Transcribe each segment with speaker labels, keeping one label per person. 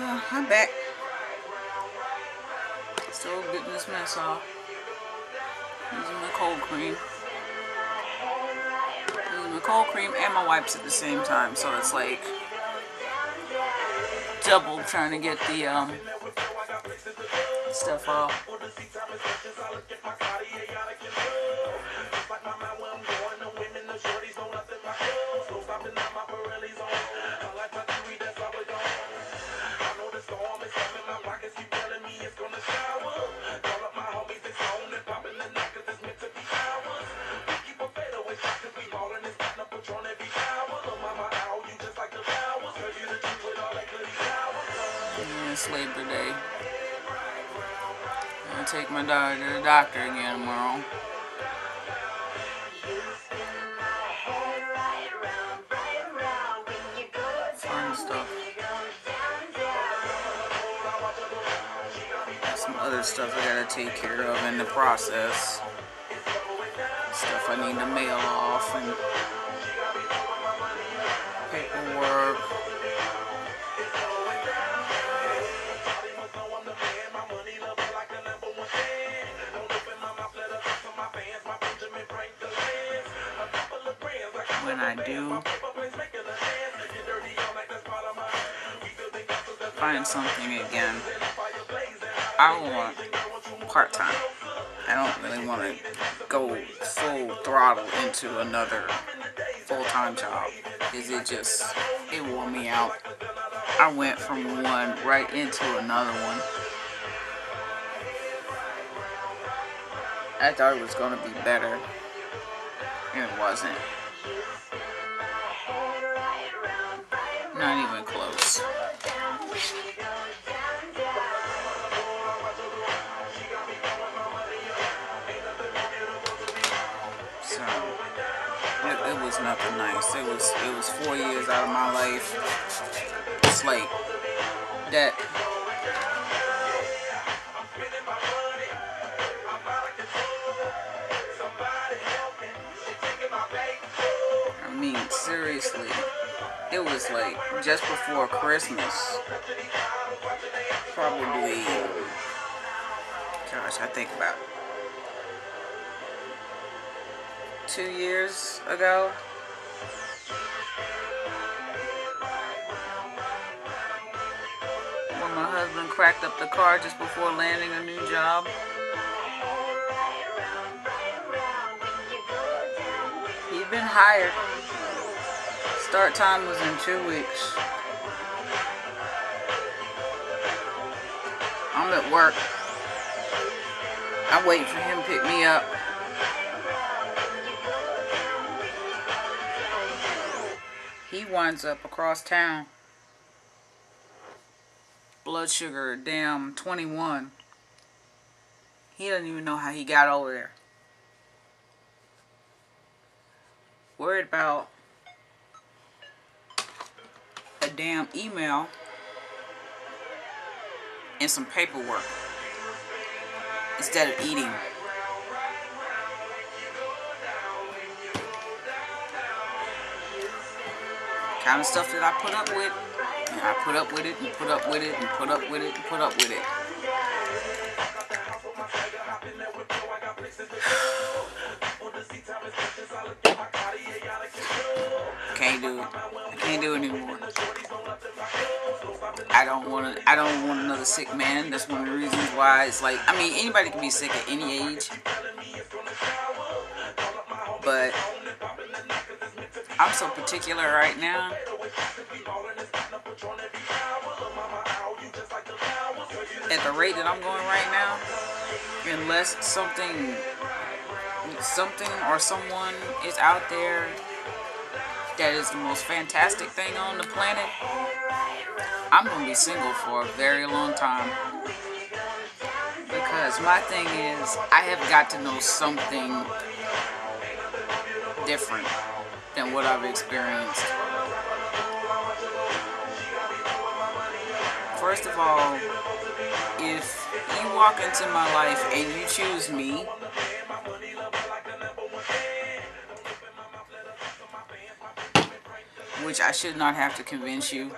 Speaker 1: I'm back. Still getting this mess off. Using my cold cream. Using my cold cream and my wipes at the same time, so it's like double trying to get the stuff off. It's Labor Day. I'm gonna take my daughter to the doctor again tomorrow. Fun stuff. Got some other stuff I gotta take care of in the process. Stuff I need to mail off and paperwork. When I do find something again, I want part-time. I don't really want to go full throttle into another full-time job, because it wore me out. I went from one right into another one. I thought it was going to be better, and it wasn't. Not even close. So it was nothing nice. It was 4 years out of my life. It's like that. I mean, seriously. It was like just before Christmas. Probably, gosh, I think about 2 years ago. When my husband cracked up the car just before landing a new job. He'd been hired. Start time was in 2 weeks. I'm at work. I'm waiting for him to pick me up. He winds up across town. Blood sugar damn 21. He doesn't even know how he got over there. Worried about a damn email and some paperwork instead of eating. Kind of stuff that I put up with, and I put up with it, and put up with it, and put up with it, and put up with it. Can't do it. I can't do it anymore. I don't want another sick man. That's one of the reasons why it's like, I mean, anybody can be sick at any age, but I'm so particular right now. At the rate that I'm going right now, unless something or someone is out there that is the most fantastic thing on the planet, I'm going to be single for a very long time. Because my thing is, I have got to know something different than what I've experienced. First of all, if you walk into my life and you choose me, which I should not have to convince you,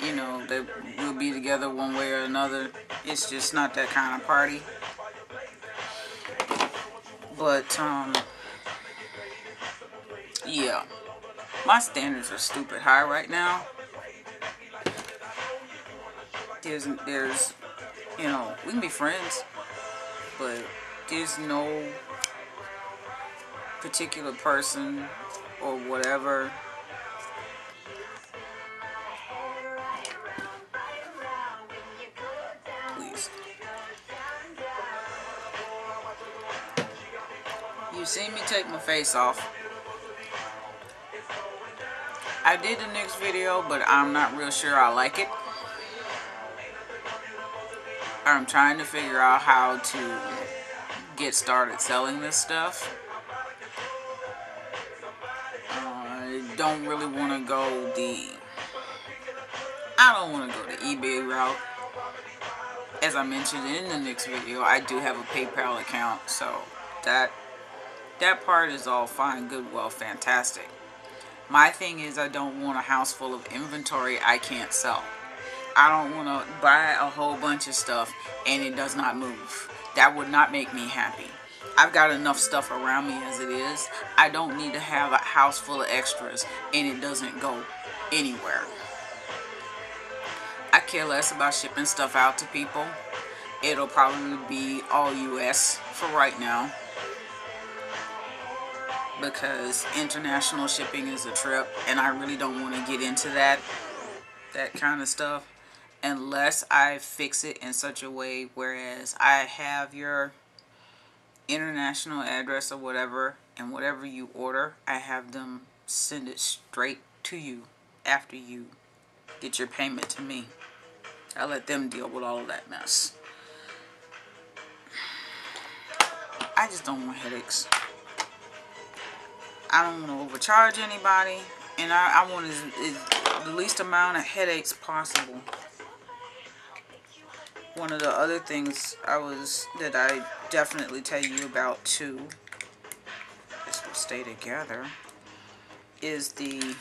Speaker 1: you know, that we'll be together one way or another. It's just not that kind of party. But, yeah. My standards are stupid high right now. There's, you know, we can be friends, but there's no particular person or whatever please. You see me take my face off. I did the NYX video, but I'm not real sure I like it. I'm trying to figure out how to get started selling this stuff. I don't really want to go the eBay route. As I mentioned in the NYX video, I do have a PayPal account, so that part is all fine, good, well, fantastic. My thing is, I don't want a house full of inventory I can't sell. I don't want to buy a whole bunch of stuff and it does not move. That would not make me happy. I've got enough stuff around me as it is. I don't need to have a house full of extras and it doesn't go anywhere. I care less about shipping stuff out to people. It'll probably be all US for right now, because international shipping is a trip and I really don't want to get into that kind of stuff unless I fix it in such a way whereas I have your international address or whatever, and whatever you order, I have them send it straight to you after you get your payment to me. I let them deal with all of that mess. I just don't want headaches. I don't want to overcharge anybody, and I want the least amount of headaches possible. One of the other things that I definitely tell you about too, this will stay together, is the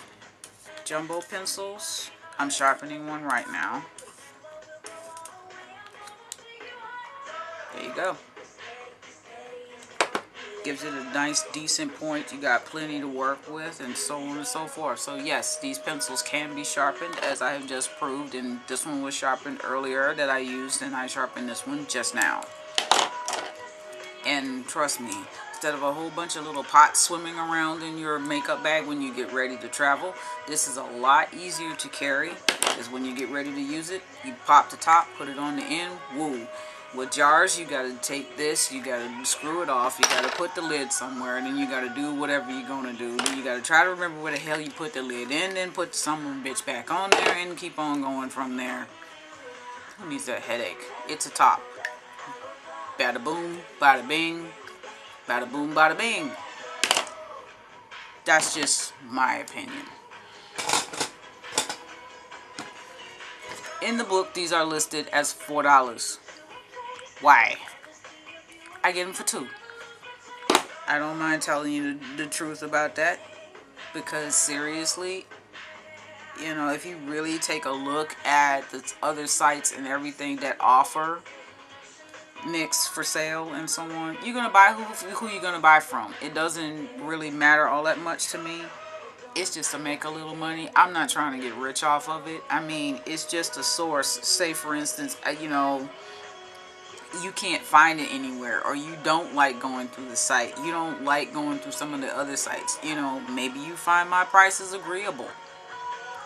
Speaker 1: jumbo pencils. I'm sharpening one right now. There you go. Gives it a nice decent point. You got plenty to work with and so on and so forth. So yes, these pencils can be sharpened, as I have just proved, and this one was sharpened earlier that I used, and I sharpened this one just now. And trust me, instead of a whole bunch of little pots swimming around in your makeup bag when you get ready to travel, this is a lot easier to carry, because when you get ready to use it, you pop the top, put it on the end, woo. With jars, you got to take this, you got to screw it off, you got to put the lid somewhere, and then you got to do whatever you're going to do. Then you got to try to remember where the hell you put the lid in, then put some bitch back on there, and keep on going from there. Who needs that headache? It's a top. Bada boom, bada bing, bada boom, bada bing. That's just my opinion. In the book, these are listed as $4. Why? I get them for $2. I don't mind telling you the truth about that, because seriously, you know, if you really take a look at the other sites and everything that offer NYX for sale and so on, you're gonna buy who you're gonna buy from. It doesn't really matter all that much to me. It's just to make a little money. I'm not trying to get rich off of it. I mean, it's just a source. Say for instance, you know, you can't find it anywhere, or you don't like going through the site, you don't like going through some of the other sites, you know, maybe you find my prices agreeable.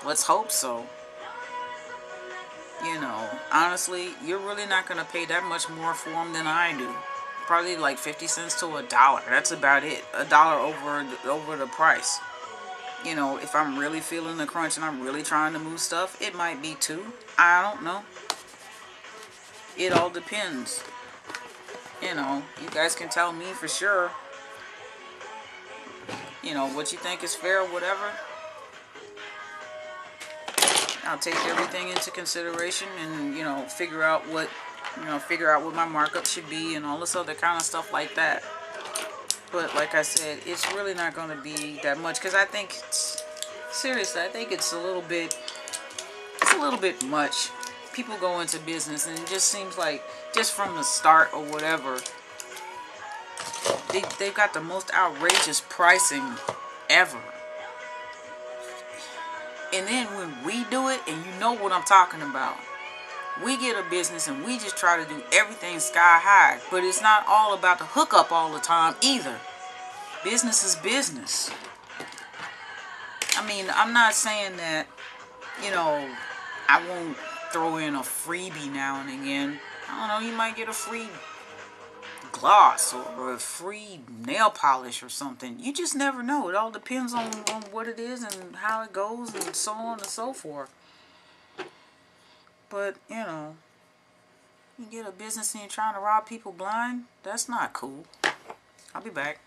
Speaker 1: Let's hope so. You know, honestly, you're really not going to pay that much more for them than I do. Probably like 50 cents to $1. That's about it. $1 over the price. You know, if I'm really feeling the crunch and I'm really trying to move stuff, it might be $2. I don't know. It all depends. You know, you guys can tell me for sure, you know, what you think is fair or whatever. I'll take everything into consideration and, you know, figure out what my markup should be and all this other kind of stuff like that. But like I said, it's really not going to be that much, because I think, seriously, I think it's a little bit a little bit much. People go into business and it just seems like just from the start or whatever, they've got the most outrageous pricing ever. And then when we do it, and you know what I'm talking about, we get a business and we just try to do everything sky high. But it's not all about the hookup all the time either. Business is business. I mean, I'm not saying that, you know, I won't throw in a freebie now and again. I don't know, you might get a free gloss or a free nail polish or something. You just never know. It all depends on what it is and how it goes and so on and so forth. But, you know, you get a business and you're trying to rob people blind, that's not cool. I'll be back.